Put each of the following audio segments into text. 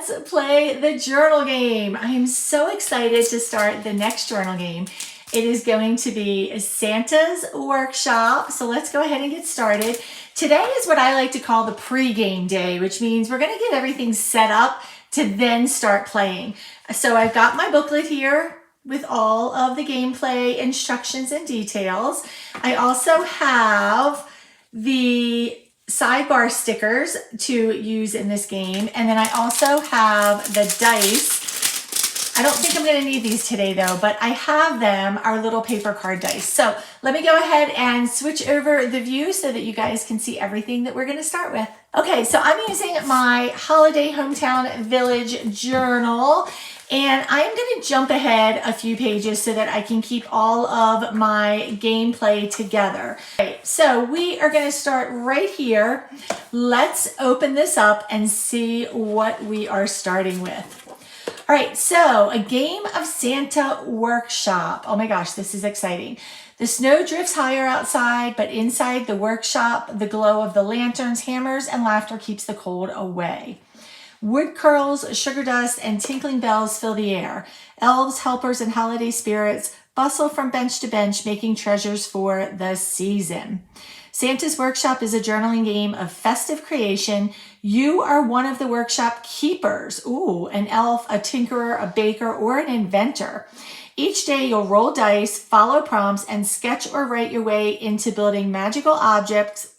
let's play the journal game. I am so excited to start the next journal game. It is going to be Santa's workshop. So let's go ahead and get started. Today is what I like to call the pre-game day, which means we're going to get everything set up to then start playing. So I've got my booklet here with all of the gameplay instructions and details. I also have the sidebar stickers to use in this game. And then I also have the dice. I don't think I'm going to need these today though, but I have them, our little paper card dice. So let me go ahead and switch over the view so that you guys can see everything that we're going to start with. Okay, so I'm using my Holiday Hometown Village journal. And I'm going to jump ahead a few pages so that I can keep all of my gameplay together. Okay, so we are going to start right here. Let's open this up and see what we are starting with. All right, so a game of Santa workshop. Oh my gosh, this is exciting. The snow drifts higher outside, but inside the workshop, the glow of the lanterns, hammers, and laughter keeps the cold away. Wood curls, sugar dust, and tinkling bells fill the air. Elves, helpers, and holiday spirits bustle from bench to bench, making treasures for the season. Santa's Workshop is a journaling game of festive creation. You are one of the workshop keepers. Ooh, an elf, a tinkerer, a baker, or an inventor. Each day you'll roll dice, follow prompts, and sketch or write your way into building magical objects,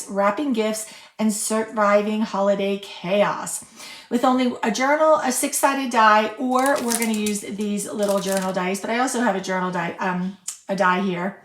wrapping gifts, and surviving holiday chaos. With only a journal, a six-sided die, or we're going to use these little journal dice, but I also have a journal die, a die here.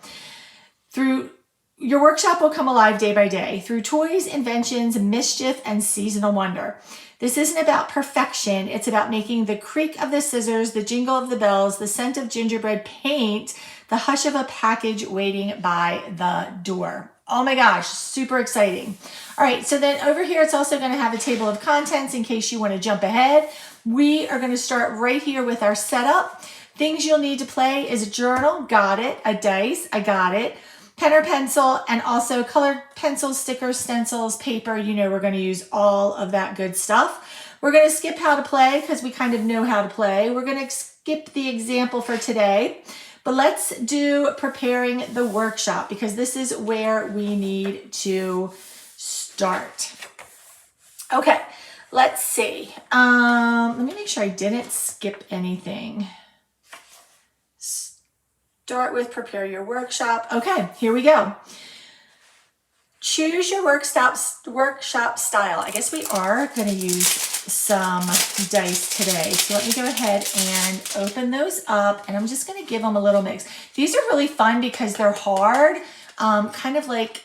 Your workshop will come alive day by day through toys, inventions, mischief, and seasonal wonder. This isn't about perfection. It's about making the creak of the scissors, the jingle of the bells, the scent of gingerbread paint, the hush of a package waiting by the door. Oh my gosh, super exciting. All right, so then over here, it's also going to have a table of contents in case you want to jump ahead. We are going to start right here with our setup. Things you'll need to play is a journal, got it, a dice, I got it, pen or pencil, and also colored pencils, stickers, stencils, paper. You know we're going to use all of that good stuff. We're going to skip how to play because we kind of know how to play. We're going to skip the example for today. But let's do preparing the workshop because this is where we need to start. Okay, let's see. Let me make sure I didn't skip anything. Start with prepare your workshop. Okay, here we go. Choose your workshop style. I guess we are going to use some dice today. So let me go ahead and open those up, and I'm just going to give them a little mix. These are really fun because they're hard, kind of like,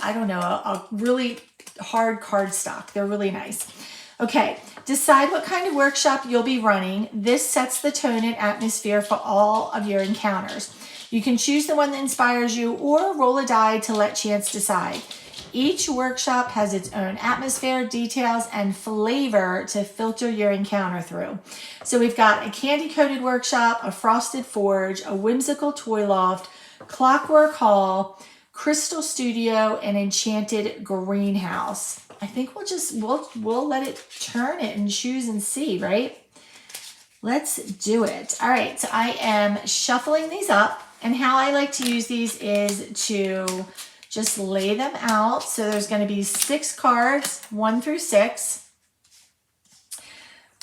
I don't know, a really hard cardstock. They're really nice. Okay, decide what kind of workshop you'll be running. This sets the tone and atmosphere for all of your encounters. You can choose the one that inspires you or roll a die to let chance decide. Each workshop has its own atmosphere, details, and flavor to filter your encounter through. So we've got a candy-coated workshop, a frosted forge, a whimsical toy loft, clockwork hall, crystal studio, and enchanted greenhouse. I think we'll let it turn it and choose and see, right? Let's do it. All right, so I am shuffling these up, and how I like to use these is to just lay them out. So there's going to be 6 cards, 1 through 6.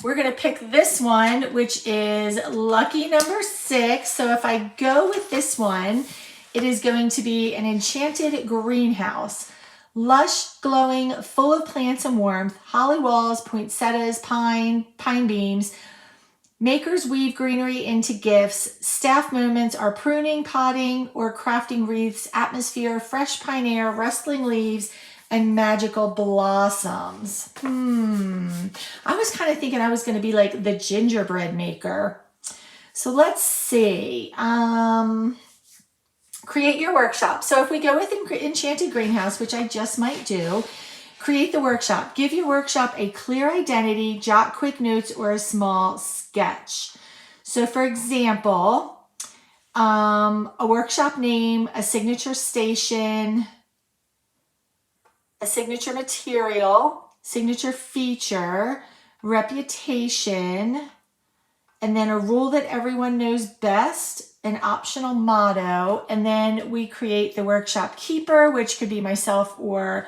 We're going to pick this one, which is lucky number 6. So if I go with this one, it is going to be an enchanted greenhouse. Lush, glowing, full of plants and warmth, holly walls, poinsettias, pine beams. Makers weave greenery into gifts. Staff moments are pruning, potting, or crafting wreaths. Atmosphere, fresh pine air, rustling leaves, and magical blossoms. I was kind of thinking I was going to be like the gingerbread maker. So let's see. Create your workshop. So if we go with Enchanted Greenhouse, which I just might do, create the workshop. Give your workshop a clear identity, jot quick notes, or a small sketch. So for example, a workshop name, a signature station, a signature material, signature feature, reputation, and then a rule that everyone knows best, an optional motto, and then we create the workshop keeper, which could be myself or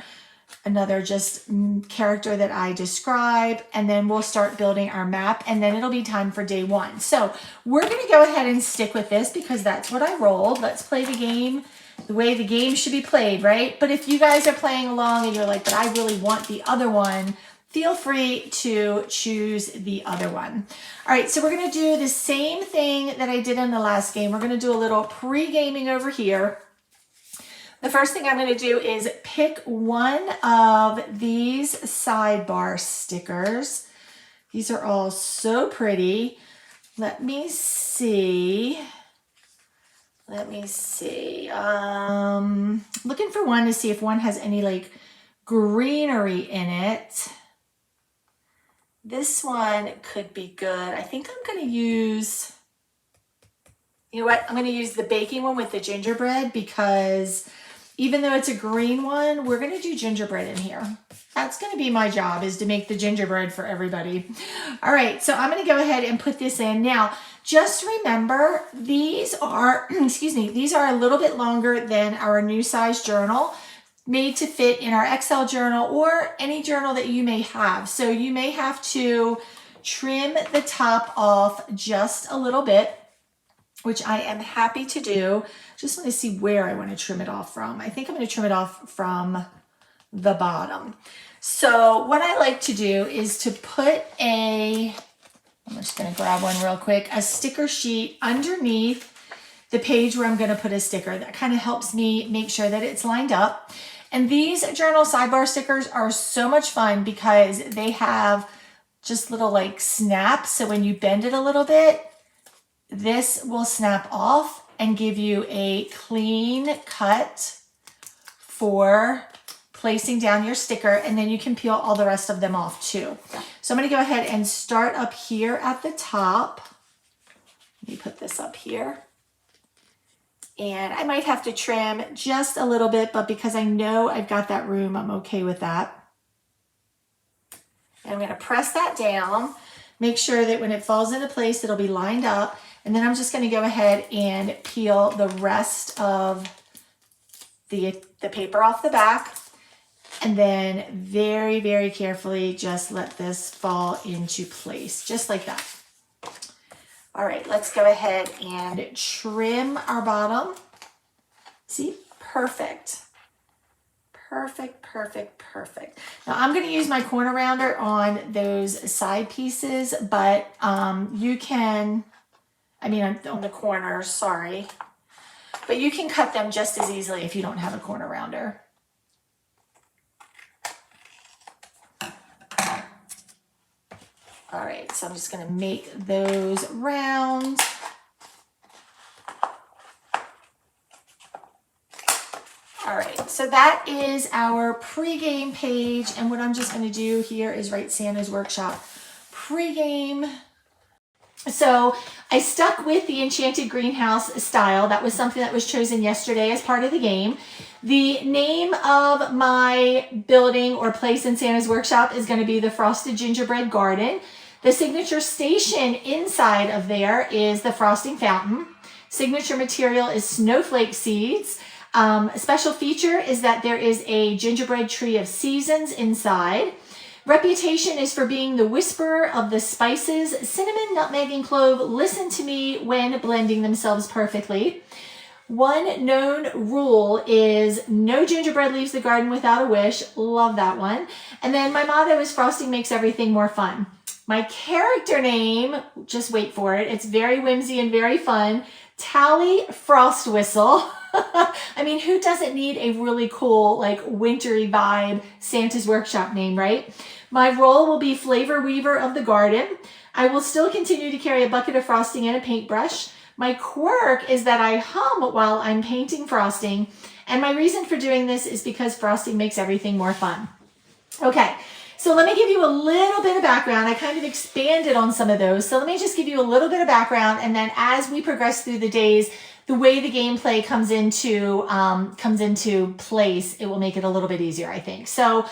another just character that I describe, and then we'll start building our map, and then it'll be time for day one. So we're gonna go ahead and stick with this because that's what I rolled. Let's play the game the way the game should be played, right? But if you guys are playing along and you're like, but I really want the other one, feel free to choose the other one. All right, so we're gonna do the same thing that I did in the last game. We're gonna do a little pre-gaming over here. The first thing I'm going to do is pick one of these sidebar stickers. These are all so pretty. Let me see. Looking for one to see if one has any like greenery in it. This one could be good. I think I'm going to use, you know what? I'm going to use the baking one with the gingerbread because even though it's a green one, we're going to do gingerbread in here. That's going to be my job, is to make the gingerbread for everybody. All right, so I'm going to go ahead and put this in. Now, just remember, these are, these are a little bit longer than our new size journal, made to fit in our Excel journal or any journal that you may have. So you may have to trim the top off just a little bit, which I am happy to do. Just want to see where I want to trim it off from. I think I'm going to trim it off from the bottom. So what I like to do is to put I'm just going to grab one real quick, a sticker sheet underneath the page where I'm going to put a sticker. That kind of helps me make sure that it's lined up. And these journal sidebar stickers are so much fun because they have just little like snaps. So when you bend it a little bit, this will snap off and give you a clean cut for placing down your sticker, and then you can peel all the rest of them off too. So I'm going to go ahead and start up here at the top. Let me put this up here. And I might have to trim just a little bit, but because I know I've got that room, I'm okay with that. And I'm going to press that down, make sure that when it falls into place, it'll be lined up. And then I'm just going to go ahead and peel the rest of the paper off the back. And then very, very carefully just let this fall into place, just like that. All right, let's go ahead and trim our bottom. See, perfect. Perfect, perfect, perfect. Now I'm going to use my corner rounder on those side pieces, but you can, on the corners, sorry. But you can cut them just as easily if you don't have a corner rounder. All right, so I'm just going to make those round. All right, so that is our pregame page, and what I'm just going to do here is write Santa's Workshop pregame. So I stuck with the Enchanted Greenhouse style. That was something that was chosen yesterday as part of the game. The name of my building or place in Santa's Workshop is going to be the Frosted Gingerbread Garden. The signature station inside of there is the frosting fountain. Signature material is snowflake seeds. A special feature is that there is a gingerbread tree of seasons inside. Reputation is for being the whisperer of the spices. Cinnamon, nutmeg, and clove listen to me when blending themselves perfectly. One known rule is no gingerbread leaves the garden without a wish. Love that one. And then my motto is frosting makes everything more fun. My character name, just wait for it. It's very whimsy and very fun. Tally Frost Whistle. I mean, who doesn't need a really cool, like wintry vibe Santa's Workshop name, right? My role will be Flavor Weaver of the Garden. I will still continue to carry a bucket of frosting and a paintbrush. My quirk is that I hum while I'm painting frosting. And my reason for doing this is because frosting makes everything more fun. Okay, so let me give you a little bit of background. I kind of expanded on some of those. So let me just give you a little bit of background. And then as we progress through the days, the way the gameplay comes into place, it will make it a little bit easier, I think. So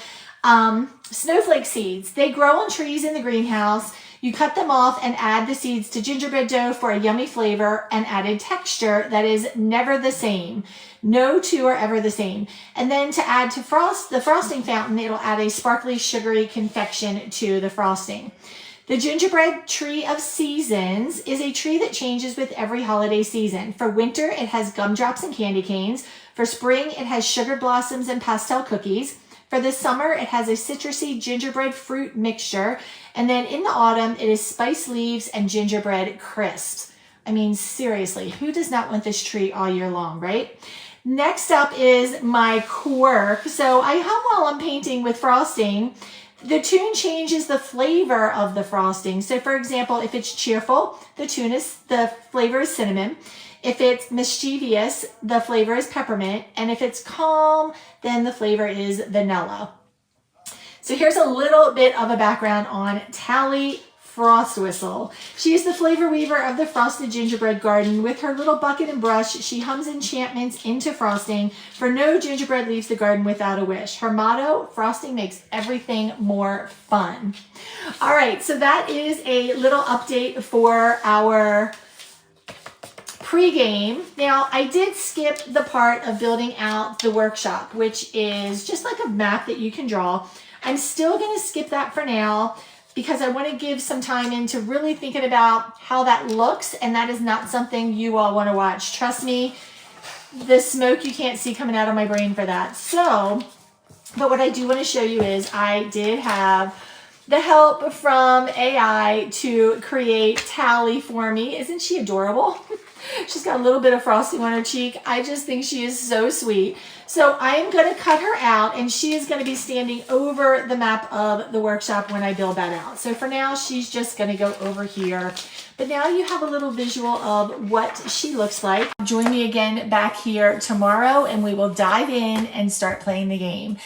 Snowflake seeds. They grow on trees in the greenhouse. You cut them off and add the seeds to gingerbread dough for a yummy flavor and added texture that is never the same. No two are ever the same. And then to add to the frosting fountain, it'll add a sparkly, sugary confection to the frosting. The gingerbread tree of seasons is a tree that changes with every holiday season. For winter, it has gumdrops and candy canes. For spring, it has sugared blossoms and pastel cookies. For the summer, it has a citrusy gingerbread fruit mixture. And then in the autumn, it is spiced leaves and gingerbread crisps. I mean, seriously, who does not want this tree all year long, right? Next up is my quirk. So I have, while I'm painting with frosting, the tune changes the flavor of the frosting. So for example, if it's cheerful, the flavor is cinnamon. If it's mischievous, the flavor is peppermint. And if it's calm, then the flavor is vanilla. So here's a little bit of a background on Tally Frostwhistle. She is the flavor weaver of the Frosted Gingerbread Garden. With her little bucket and brush, she hums enchantments into frosting, for no gingerbread leaves the garden without a wish. Her motto, frosting makes everything more fun. All right, so that is a little update for our pre-game. Now, I did skip the part of building out the workshop, which is just like a map that you can draw. I'm still going to skip that for now because I want to give some time into really thinking about how that looks, and that is not something you all want to watch. Trust me, the smoke you can't see coming out of my brain for that. So, but what I do want to show you is I did have the help from AI to create Tally for me. Isn't she adorable? She's got a little bit of frosting on her cheek. I just think she is so sweet. So I am going to cut her out, and she is going to be standing over the map of the workshop when I build that out. So for now, she's just going to go over here. But now you have a little visual of what she looks like. Join me again back here tomorrow, and we will dive in and start playing the game.